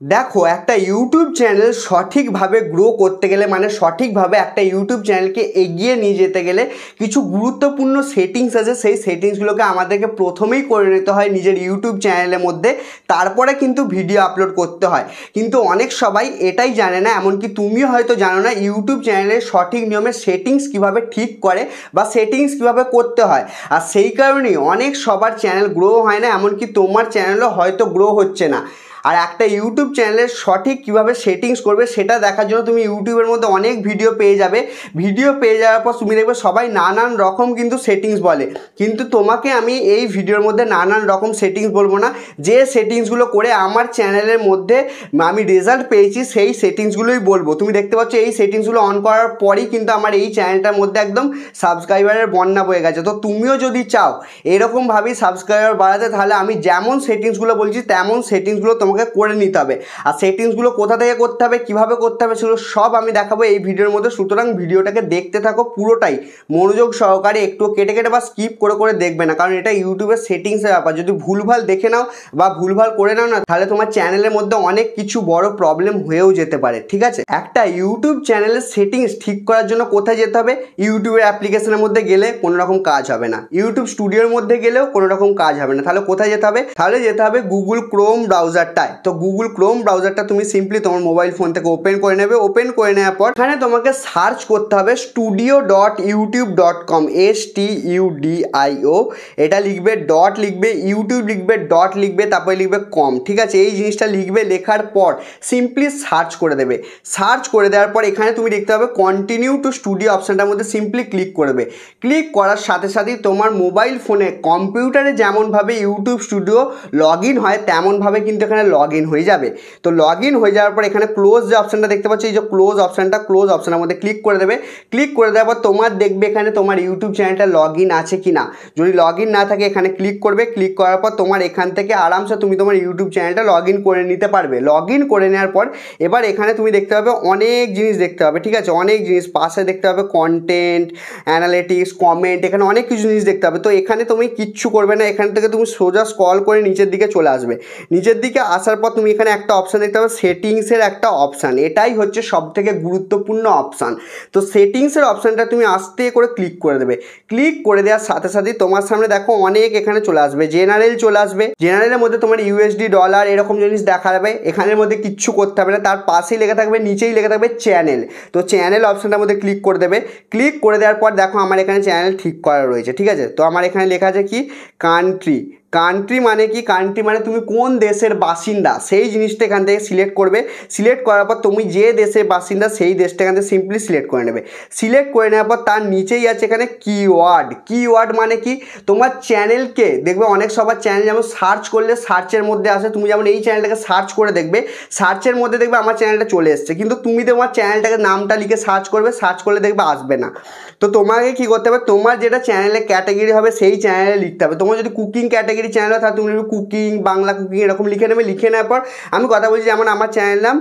দেখো, একটা YouTube channel সঠিকভাবে গ্রো করতে গেলে, মানে সঠিকভাবে একটা ইউটিউব চ্যানেলকে এগিয়ে নিয়ে যেতে গেলে কিছু গুরুত্বপূর্ণ সেটিংস আছে। সেই সেটিংসগুলোকে আমাদেরকে প্রথমেই করে নিতে হয় নিজের ইউটিউব চ্যানেলের মধ্যে, তারপরে কিন্তু ভিডিও আপলোড করতে হয়। কিন্তু অনেক সবাই এটাই জানে না, এমনকি তুমিও হয়তো জানো না ইউটিউব চ্যানেলের সঠিক নিয়মে সেটিংস কীভাবে ঠিক করে বা সেটিংস কীভাবে করতে হয়। আর সেই কারণেই অনেক সবার চ্যানেল গ্রো হয় না, এমনকি তোমার চ্যানেলও হয়তো গ্রো হচ্ছে না। আর একটা ইউটিউব চ্যানেলের সঠিক কীভাবে সেটিংস করবে সেটা দেখার জন্য তুমি ইউটিউবের মধ্যে অনেক ভিডিও পেয়ে যাবে। ভিডিও পেয়ে যাওয়ার পর তুমি দেখবে সবাই নানান রকম কিন্তু সেটিংস বলে, কিন্তু তোমাকে আমি এই ভিডিওর মধ্যে নানান রকম সেটিংস বলবো না। যে সেটিংসগুলো করে আমার চ্যানেলের মধ্যে আমি রেজাল্ট পেয়েছি সেই সেটিংসগুলোই বলবো। তুমি দেখতে পাচ্ছ এই সেটিংসগুলো অন করার পরই কিন্তু আমার এই চ্যানেলটার মধ্যে একদম সাবস্ক্রাইবারের বন্যা বয়ে গেছে। তো তুমিও যদি চাও এরকমভাবেই সাবস্ক্রাইবার বাড়াতে, তাহলে আমি যেমন সেটিংসগুলো বলছি তেমন সেটিংসগুলো তোমাকে করে নিতে হবে। আর সেটিংসগুলো কোথা থেকে করতে হবে, কিভাবে করতে হবে, সেগুলো সব আমি দেখাবো এই ভিডিওর মধ্যে। সুতরাং ভিডিওটাকে দেখতে থাকো পুরোটাই মনোযোগ সহকারে, একটু কেটে কেটে বা স্কিপ করে করে দেখবে না, কারণ এটা ইউটিউবের সেটিংসের ব্যাপার। যদি ভুলভাল দেখে নাও বা ভুলভাল করে নাও না, তাহলে তোমার চ্যানেলের মধ্যে অনেক কিছু বড় প্রবলেম হয়েও যেতে পারে। ঠিক আছে, একটা ইউটিউব চ্যানেলের সেটিংস ঠিক করার জন্য কোথায় যেতে হবে? ইউটিউবের অ্যাপ্লিকেশনের মধ্যে গেলে কোনো রকম কাজ হবে না, ইউটিউব স্টুডিওর মধ্যে গেলেও কোনো রকম কাজ হবে না। তাহলে কোথায় যেতে হবে? তাহলে যেতে হবে গুগল ক্রোম ব্রাউজারটায়। তো গুগল ক্রোম ব্রাউজারটা তুমি সিম্পলি তোমার মোবাইল ফোন থেকে ওপেন করে নেবে। ওপেন করে নেওয়ার পর এখানে তোমাকে সার্চ করতে হবে studio.youtube.com, STUDIO, এটা লিখবে, ডট লিখবে, ইউটিউব লিখবে, ডট লিখবে, তারপরে লিখবে কম। ঠিক আছে, এই জিনিসটা লিখবে। লেখার পর সিম্পলি সার্চ করে দেবে। সার্চ করে দেওয়ার পর এখানে তুমি দেখতে পাবে কন্টিনিউ টু স্টুডিও অপশানটার মধ্যে সিম্পলি ক্লিক করবে। ক্লিক করার সাথে সাথেই তোমার মোবাইল ফোনে কম্পিউটারে যেমনভাবে ইউটিউব স্টুডিও লগ ইন হয় তেমনভাবে কিন্তু এখানে লগ ইন হয়ে যাবে। তো লগ ইন হয়ে যাওয়ার পর এখানে ক্লোজ যে অপশানটা দেখতে পাচ্ছ, এই যে ক্লোজ অপশানটা, ক্লোজ অপশানের মধ্যে ক্লিক করে দেবে। ক্লিক করে দেওয়ার পর তোমার দেখবে এখানে তোমার ইউটিউব চ্যানেলটা লগ ইন আছে কি না। যদি লগ ইন না থাকে এখানে ক্লিক করবে। ক্লিক করার পর তোমার এখান থেকে আরামসে তুমি তোমার ইউটিউব চ্যানেলটা লগ ইন করে নিতে পারবে। লগ ইন করে নেওয়ার পর এবার এখানে তুমি দেখতে পাবে অনেক জিনিস দেখতে পাবে। ঠিক আছে, অনেক জিনিস পাশে দেখতে পাবে, কন্টেন্ট, অ্যানালিটিক্স, কমেন্ট, এখানে অনেক কিছু জিনিস দেখতে পাবে। তো এখানে তুমি কিচ্ছু করবে না, এখান থেকে তুমি সোজা স্ক্রল করে নিচের দিকে চলে আসবে। নিচের দিকে আসার পর তুমি এখানে একটা অপশান দেখতে পাবে, সেটিংসের একটা অপশান। এটাই হচ্ছে সবথেকে গুরুত্বপূর্ণ অপশান। তো সেটিংসের অপশানটা তুমি আস্তে করে ক্লিক করে দেবে। ক্লিক করে দেওয়ার সাথে সাথেই তোমার সামনে দেখো অনেক এখানে চলে আসবে, জেনারেল চলে আসবে। জেনারেলের মধ্যে তোমার USD, ডলার এরকম জিনিস দেখা যাবে। এখানের মধ্যে কিচ্ছু করতে হবে না, তার পাশেই লেখা থাকবে, নিচেই লেখা থাকবে চ্যানেল। তো চ্যানেল অপশানটার মধ্যে ক্লিক করে দেবে। ক্লিক করে দেওয়ার পর দেখো আমার এখানে চ্যানেল ঠিক করা রয়েছে। ঠিক আছে, তো আমার এখানে লেখা আছে কি, কান্ট্রি। কান্ট্রি মানে কি? কান্ট্রি মানে তুমি কোন দেশের বাসিন্দা সেই জিনিসটা এখান থেকে সিলেক্ট করবে। সিলেক্ট করার পর তুমি যে দেশের বাসিন্দা সেই দেশটা এখান থেকে সিম্পলি সিলেক্ট করে নেবে। সিলেক্ট করে নেওয়ার পর তার নিচেই আছে এখানে কিওয়ার্ড। কিওয়ার্ড মানে কি? তোমার চ্যানেলকে দেখবে অনেক সবার চ্যানেল যেমন সার্চ করলে সার্চের মধ্যে আসে, তুমি যেমন এই চ্যানেলটাকে সার্চ করে দেখবে, সার্চের মধ্যে দেখবে আমার চ্যানেলটা চলে এসছে, কিন্তু তুমি তোমার চ্যানেলটাকে নামটা লিখে সার্চ করবে, সার্চ করলে দেখবে আসবে না। তো তোমাকে কী করতে হবে, তোমার যেটা চ্যানেলের ক্যাটাগরি হবে সেই চ্যানেলে লিখতে হবে। তোমার যদি কুকিং ক্যাটাগরি চ্যানেল হয় তাহলে তুমি কুকিং, বাংলা কুকিং এরকম লিখে নেবে। লিখে নেওয়ার পর আমি কথা বলছি, যেমন আমার চ্যানেল নাম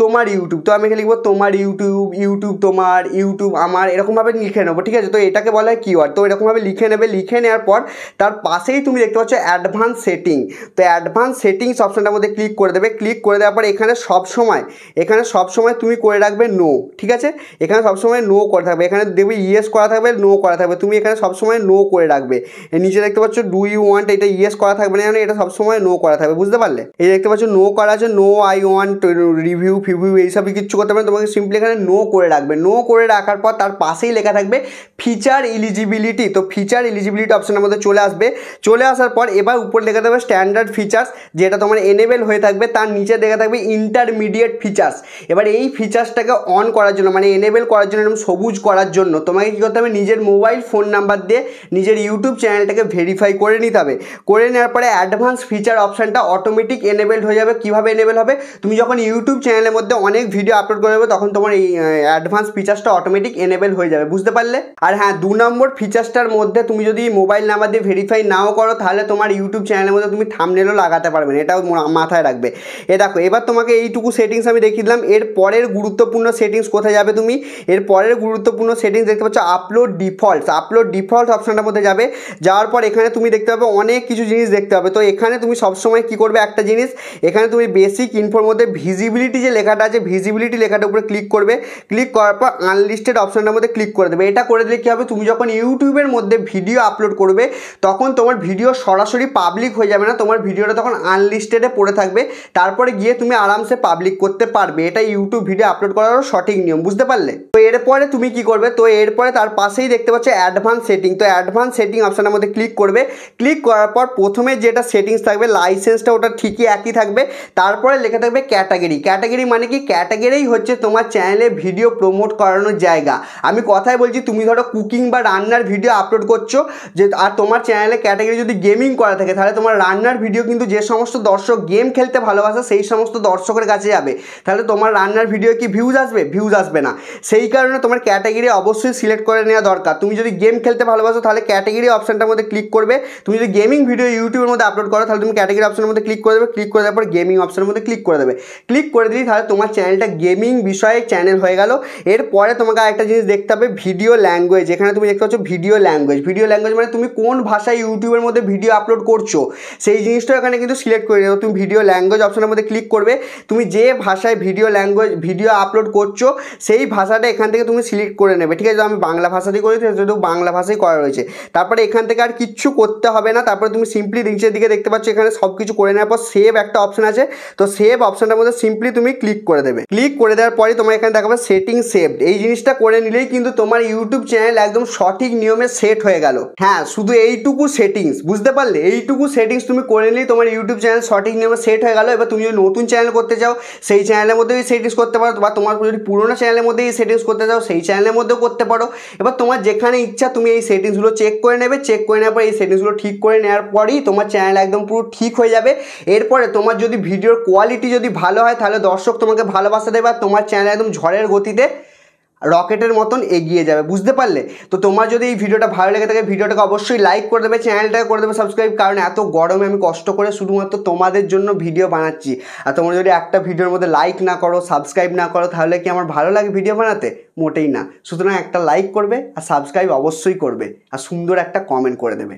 তোমার ইউটিউব, তো আমি এখানে লিখবো তোমার ইউটিউব, ইউটিউব তোমার, ইউটিউব আমার, এরকমভাবে লিখে নেবো। ঠিক আছে, তো এটাকে বলা হয় কিওয়ার্ড। তো এরকমভাবে লিখে নেবে। লিখে নেওয়ার পর তার পাশেই তুমি দেখতে পাচ্ছ অ্যাডভান্স সেটিং। তো অ্যাডভান্স সেটিংস অপশানটার মধ্যে ক্লিক করে দেবে। ক্লিক করে দেওয়ার পর এখানে সবসময় তুমি করে রাখবে নো। ঠিক আছে, এখানে সবসময় নো করা থাকবে। এখানে দেখবে ইয়েস করা থাকবে, নো করা থাকবে, তুমি এখানে সবসময় নো করে রাখবে। নিচে দেখতে পাচ্ছ ডু ইউ ওয়ান্ট, এটা ইয়েস করা থাকবে না, এটা সবসময় নো করা থাকবে। বুঝতে পারলে? এই দেখতে পাচ্ছ নো করা আছে, নো আই ওয়ান্ট রিভিউ ফিভিউ এইসবই কিচ্ছু করতে পারে, তোমাকে সিম্পলি এখানে নো করে রাখবে। নো করে রাখার পর তার পাশেই লেখা থাকবে ফিচার এলিজিবিলিটি। তো ফিচার এলিজিবিলিটি অপশানের মধ্যে চলে আসবে। চলে আসার পর এবার উপরে লেখা থাকবে স্ট্যান্ডার্ড ফিচার্স, যেটা তোমার এনেবেল হয়ে থাকবে। তার নিচে লেখা থাকবে ইন্টারমিডিয়েট ফিচার্স। এবার এই ফিচার্সটাকে অন করার জন্য, মানে এনেবেল করার জন্য, এরকম সবুজ করার জন্য তোমাকে কী করতে হবে, নিজের মোবাইল ফোন নাম্বার দিয়ে নিজের ইউটিউব চ্যানেলটাকে ভেরিফাই করে নিতে হবে। করে নেওয়ার পরে অ্যাডভান্স ফিচার অপশানটা অটোমেটিক এনেবেলড হয়ে যাবে। কীভাবে এনেবেল হবে? তুমি যখন ইউটিউব চ্যানেলের মধ্যে অনেক ভিডিও আপলোড করে দেবে তখন তোমার এই অ্যাডভান্স ফিচার্সটা অটোমেটিক এনেবেল হয়ে যাবে। বুঝতে পারলে? আর হ্যাঁ, 2 নম্বর ফিচার্সটার মধ্যে তুমি যদি মোবাইল নাম্বার দিয়ে ভেরিফাই নাও করো তাহলে তোমার ইউটিউব চ্যানেলের মধ্যে তুমি থাম্বনেলও লাগাতে পারবে না, এটাও মাথায় রাখবে। দেখো, এবার তোমাকে এইটুকু সেটিংস আমি দেখিয়ে দিলাম। এর পরের গুরুত্বপূর্ণ সেটিংস কোথায় যাবে তুমি? এর পরের গুরুত্বপূর্ণ সেটিংস দেখতে পাচ্ছ আপলোড ডিফল্টস। আপলোড ডিফল্ট অপশানটার মধ্যে যাবে। যাওয়ার পর এখানে তুমি দেখতে পাবে অনেক কিছু কিছু জিনিস দেখতে হবে। তো এখানে তুমি সবসময় কী করবে, একটা জিনিস এখানে তুমি বেসিক ইনফোর মধ্যে ভিজিবিলিটি যে লেখাটা আছে, ভিজিবিলিটি লেখাটার উপরে ক্লিক করবে। ক্লিক করার পর আনলিস্টেড অপশনটার মধ্যে ক্লিক করে দেবে। এটা করে দিলে কী হবে, তুমি যখন ইউটিউবের মধ্যে ভিডিও আপলোড করবে তখন তোমার ভিডিও সরাসরি পাবলিক হয়ে যাবে না, তোমার ভিডিওটা তখন আনলিস্টেডে পড়ে থাকবে, তারপরে গিয়ে তুমি আরামসে পাবলিক করতে পারবে। এটা ইউটিউব ভিডিও আপলোড করারও সঠিক নিয়ম, বুঝতে পারলে? তো এরপরে তুমি কি করবে, তো এরপরে তার পাশেই দেখতে পাচ্ছ অ্যাডভান্স সেটিং। তো অ্যাডভান্স সেটিং অপশনের মধ্যে ক্লিক করবে। ক্লিক করার পর প্রথমে যেটা সেটিংস থাকবে লাইসেন্সটা ওটা ঠিকই একই থাকবে, তারপরে লেখা থাকবে ক্যাটাগরি। ক্যাটাগরি মানে কি, ক্যাটাগরি হচ্ছে তোমার চ্যানেলে ভিডিও প্রমোট করানোর জায়গা। আমি কথাই বলছি, তুমি ধরো কুকিং বা রান্নার ভিডিও আপলোড করছো যে, আর তোমার চ্যানেলে ক্যাটাগরি যদি গেমিং করা থাকে, তাহলে তোমার রান্নার ভিডিও কিন্তু যে সমস্ত দর্শক গেম খেলতে ভালোবাসে সেই সমস্ত দর্শকের কাছে যাবে, তাহলে তোমার রান্নার ভিডিও কি ভিউজ আসবে? ভিউজ আসবে না। সেই কারণে তোমার ক্যাটাগরি অবশ্যই সিলেক্ট করে নেওয়া দরকার। তুমি যদি গেম খেলতে ভালোবাসো তাহলে ক্যাটাগরি অপশনটার মধ্যে ক্লিক করবে। তুমি যদি গেমিং ভিডিও ইউটিউবের মধ্যে আপলোড করো তাহলে তুমি ক্যাটাগরি অপশনের মধ্যে ক্লিক করে দেবে। ক্লিক করে দেওয়ার পর গেমিং অপশনের মধ্যে ক্লিক করে দেবে। ক্লিক করে দিলেই তাহলে তোমার চ্যানেলটা গেমিং বিষয়ে চ্যানেল হয়ে গেল। এরপরে তোমাকে আরেকটা জিনিস দেখতে হবে, ভিডিও ল্যাঙ্গুয়েজ। এখানে তুমি দেখতে পাচ্ছ ভিডিও ল্যাঙ্গুয়েজ। ভিডিও ল্যাঙ্গুয়েজ মানে তুমি কোন ভাষায় ইউটিউবের মধ্যে ভিডিও আপলোড করছো সেই জিনিসটা এখানে কিন্তু সিলেক্ট করে নেবে। তুমি ভিডিও ল্যাঙ্গুয়েজ অপশনের মধ্যে ক্লিক করবে। তুমি যে ভাষায় ভিডিও আপলোড করছো সেই ভাষাটা এখান থেকে তুমি সিলেক্ট করে নেবে, ঠিক আছে? আমি বাংলা ভাষাতেই করি, যেহেতু বাংলা ভাষাই করা রয়েছে। তারপরে এখান থেকে আর কিচ্ছু করতে হবে না। তারপরে তুমি সিম্পলি নিচের দিকে দেখতে পাচ্ছ এখানে সব কিছু করে নেওয়ার পর সেভ একটা অপশন আছে। তো সেভ অপশনটার মধ্যে সিম্পলি তুমি ক্লিক করে দেবে। ক্লিক করে দেওয়ার পরে তোমার এখানে দেখাবে সেটিং সেভড। এই জিনিসটা করে নিলেই কিন্তু তোমার ইউটিউব চ্যানেল একদম সঠিক নিয়মে সেট হয়ে গেল। হ্যাঁ, শুধু এইটুকু সেটিংস, বুঝতে পারলে? এইটুকু সেটিংস তুমি করে নিলেই তোমার ইউটিউব চ্যানেল সঠিক নিয়মে সেট হয়ে গেল। এবার তুমি যদি নতুন চ্যানেল করতে চাও সেই চ্যানেলের মধ্যেই সেটিংস করতে পারো, বা তোমার যদি পুরোনো চ্যানেলের মধ্যেই সেটিংস করতে চাও সেই চ্যানেলের মধ্যেও করতে পারো। এবার তোমার যেখানে ইচ্ছা তুমি এই সেটিংসগুলো চেক করে নেবে। চেক করে নেওয়ার পর এই সেটিংসগুলো ঠিক করে নেওয়ার পরই তোমার চ্যানেল একদম পুরো ঠিক হয়ে যাবে। এরপরে তোমার যদি ভিডিওর কোয়ালিটি যদি ভালো হয় তাহলে দর্শক তোমাকে ভালোবাসা দেবে আর তোমার চ্যানেল একদম ঝড়ের গতিতে রকেটের মতন এগিয়ে যাবে, বুঝতে পারলে? তো তোমার যদি এই ভিডিওটা ভালো লেগে থাকে ভিডিওটাকে অবশ্যই লাইক করে দেবে, চ্যানেলটাকে করে দেবে সাবস্ক্রাইব, কারণ এত গরমে আমি কষ্ট করে শুধুমাত্র তোমাদের জন্য ভিডিও বানাচ্ছি। আর তোমরা যদি একটা ভিডিওর মধ্যে লাইক না করো, সাবস্ক্রাইব না করো, তাহলে কি আমার ভালো লাগে ভিডিও বানাতে? মোটেই না। সুতরাং একটা লাইক করবে আর সাবস্ক্রাইব অবশ্যই করবে আর সুন্দর একটা কমেন্ট করে দেবে।